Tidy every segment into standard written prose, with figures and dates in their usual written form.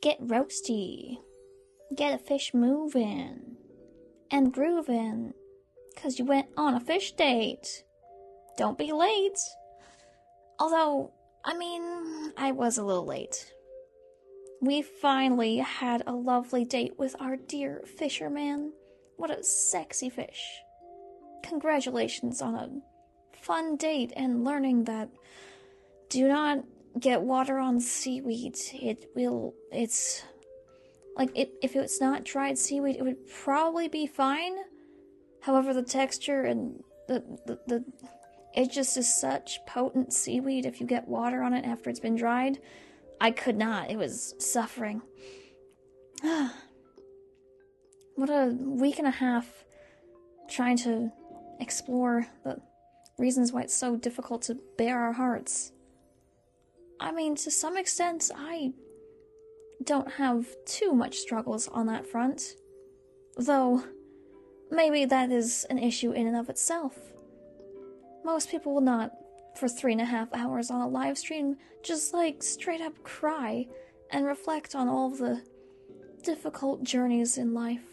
Get roasty. Get a fish moving. And grooving. 'Cause you went on a fish date. Don't be late. Although, I was a little late. We finally had a lovely date with our dear fisherman. What a sexy fish. Congratulations on a fun date and learning that do not get water on seaweed. If it's not dried seaweed, it would probably be fine. However, the texture and it just is such potent seaweed if you get water on it after it's been dried. I could not. It was suffering. What a week and a half trying to explore the reasons why it's so difficult to bare our hearts. To some extent, I don't have too much struggles on that front. Though, maybe that is an issue in and of itself. Most people will not, for 3.5 hours on a live stream, just straight up cry and reflect on all of the difficult journeys in life.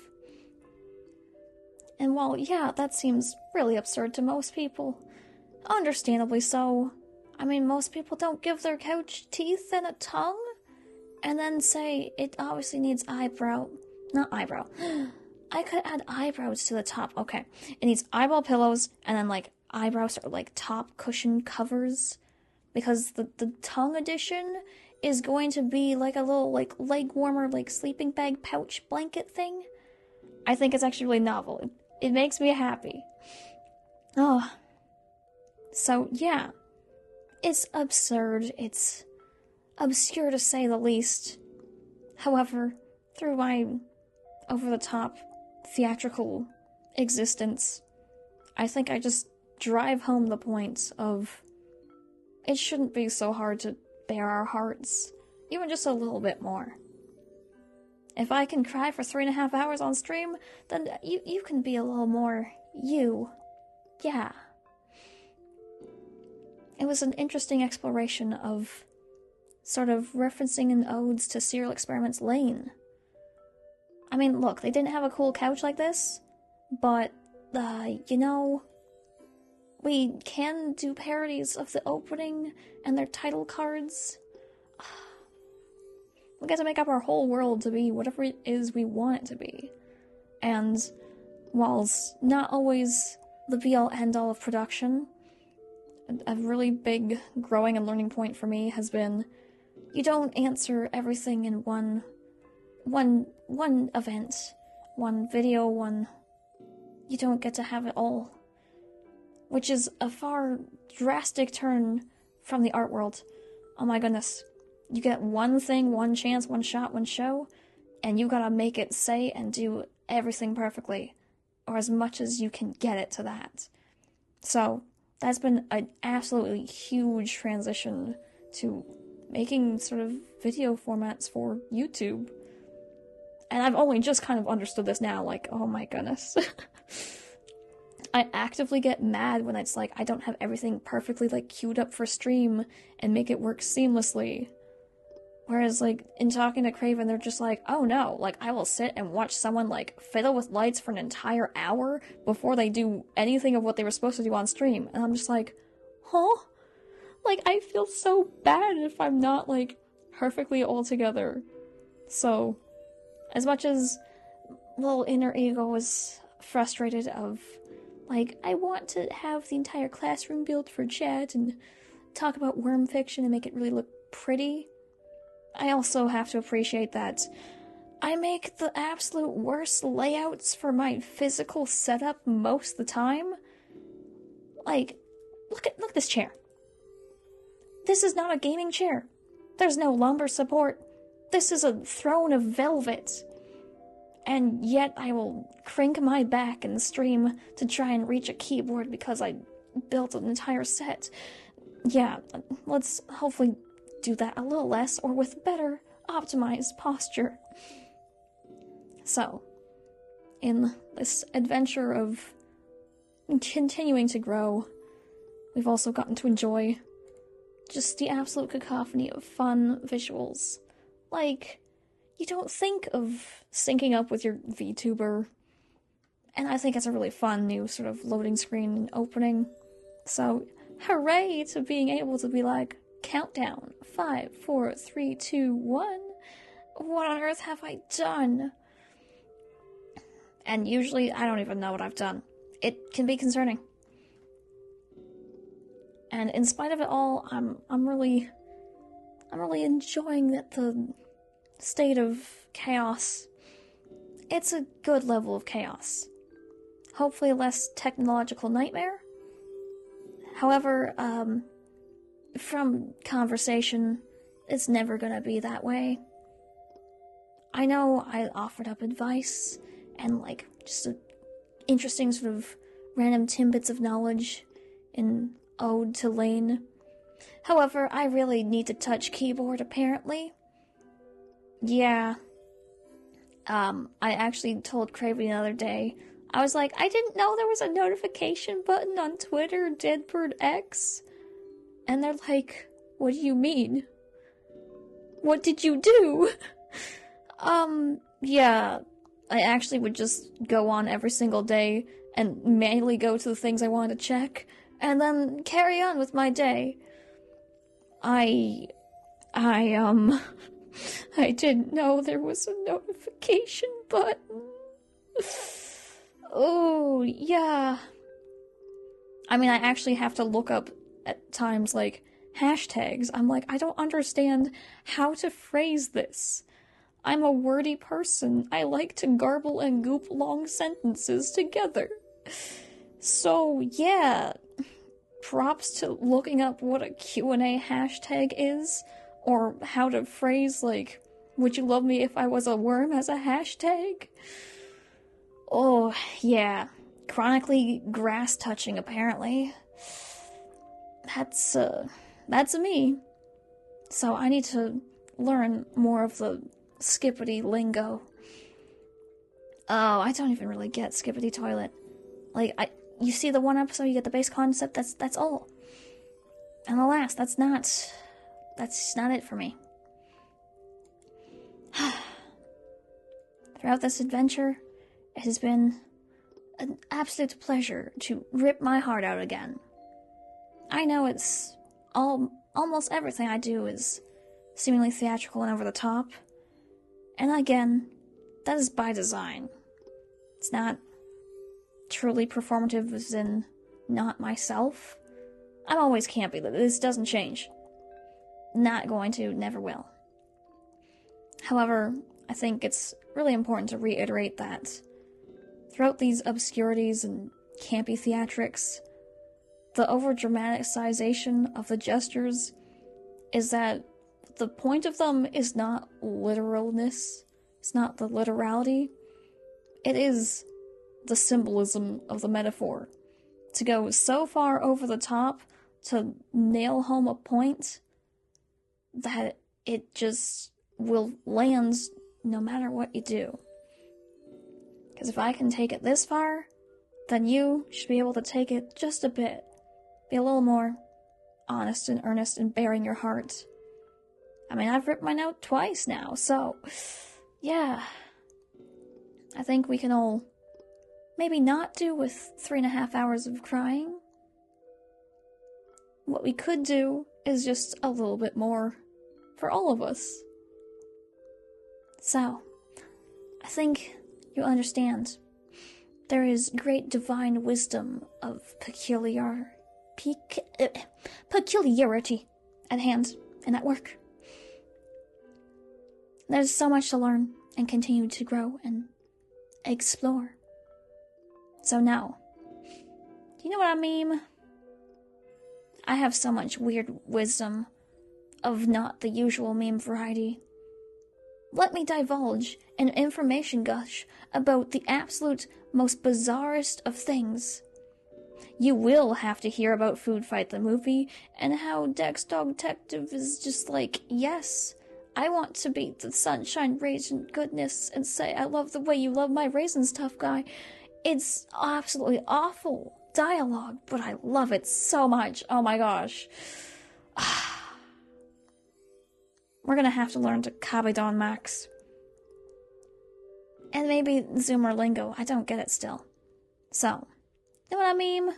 And while, yeah, that seems really absurd to most people, understandably so. Most people don't give their couch teeth and a tongue, and then say it obviously needs not eyebrow. I could add eyebrows to the top. Okay. It needs eyeball pillows, and then, eyebrows or, top cushion covers. Because the tongue edition is going to be, a little, leg warmer, sleeping bag pouch blanket thing. I think it's actually really novel. It makes me happy. Oh. So, yeah. It's absurd. It's obscure to say the least. However, through my over-the-top theatrical existence, I think I just drive home the point of it shouldn't be so hard to bare our hearts, even just a little bit more. If I can cry for 3.5 hours on stream, then you can be a little more you. Yeah. It was an interesting exploration of sort of referencing an odes to Serial Experiments Lane. Look, they didn't have a cool couch like this, but, we can do parodies of the opening and their title cards. We get to make up our whole world to be whatever it is we want it to be. And whilst not always the be-all end-all of production, a really big growing and learning point for me has been you don't answer everything in one event, one video, you don't get to have it all. Which is a far drastic turn from the art world. Oh my goodness. You get one thing, one chance, one shot, one show, and you gotta make it say and do everything perfectly, or as much as you can get it to that. So, that's been an absolutely huge transition to making sort of video formats for YouTube. And I've only just kind of understood this now, oh my goodness. I actively get mad when it's I don't have everything perfectly queued up for stream and make it work seamlessly. Whereas in talking to Craven, they're just oh no, I will sit and watch someone fiddle with lights for an entire hour before they do anything of what they were supposed to do on stream. And I'm just huh? I feel so bad if I'm not perfectly all together. So, as much as little inner ego was frustrated of I want to have the entire classroom built for chat and talk about worm fiction and make it really look pretty, I also have to appreciate that I make the absolute worst layouts for my physical setup most of the time. Look at this chair. This is not a gaming chair. There's no lumbar support. This is a throne of velvet. And yet I will crink my back in the stream to try and reach a keyboard because I built an entire set. Yeah, let's hopefully do that a little less or with better optimized posture. So, in this adventure of continuing to grow, we've also gotten to enjoy just the absolute cacophony of fun visuals. you don't think of syncing up with your VTuber. And I think it's a really fun new sort of loading screen opening. So, hooray to being able to be like, countdown, 5, 4, 3, 2, 1. What on earth have I done? And usually I don't even know what I've done. It can be concerning. And in spite of it all, I'm really enjoying that the state of chaos. It's a good level of chaos. Hopefully a less technological nightmare. However, from conversation, it's never gonna be that way. I know I offered up advice and like just interesting sort of random tidbits of knowledge in Ode to Lane. However, I really need to touch keyboard apparently. Yeah. I actually told Craven the other day, I was like, I didn't know there was a notification button on Twitter, Deadbird X. And they're like, what do you mean? What did you do? Yeah. I actually would just go on every single day and manually go to the things I wanted to check, and then carry on with my day. I didn't know there was a notification button. Oh, yeah. I mean, I actually have to look up at times, like, hashtags. I'm like, I don't understand how to phrase this. I'm a wordy person. I like to garble and goop long sentences together. So, yeah. Props to looking up what a Q&A hashtag is, or how to phrase, like, would you love me if I was a worm as a hashtag? Oh, yeah. Chronically grass-touching, apparently. That's me. So I need to learn more of the skippity lingo. Oh, I don't even really get skippity toilet. Like, you see the one episode, you get the base concept, that's all. And alas, that's not it for me. Throughout this adventure, it has been an absolute pleasure to rip my heart out again. I know it's almost everything I do is seemingly theatrical and over the top. And again, that is by design. It's not truly performative as in not myself. I'm always campy. This doesn't change. Not going to, never will. However, I think it's really important to reiterate that throughout these obscurities and campy theatrics, the over-dramatization of the gestures is that the point of them is not literalness, it's not the literality, it is the symbolism of the metaphor. To go so far over the top to nail home a point that it just will land no matter what you do. Because if I can take it this far, then you should be able to take it just a bit. Be a little more honest and earnest and bearing your heart. I mean, I've ripped mine out twice now, so yeah. I think we can all maybe not do with 3.5 hours of crying. What we could do is just a little bit more for all of us. So, I think you'll understand. There is great divine wisdom of peculiarity at hand in that work. There's so much to learn and continue to grow and explore. So now, do you know what I mean? I have so much weird wisdom of not the usual meme variety. Let me divulge an information gush about the absolute most bizarrest of things. You will have to hear about Food Fight the movie and how Dex Dog Detective is just like, yes, I want to be the sunshine raisin goodness and say I love the way you love my raisins, tough guy. It's absolutely awful dialogue, but I love it so much. Oh my gosh. We're gonna have to learn to Kabedon Max. And maybe Zoomer lingo. I don't get it still. So, you know what I mean?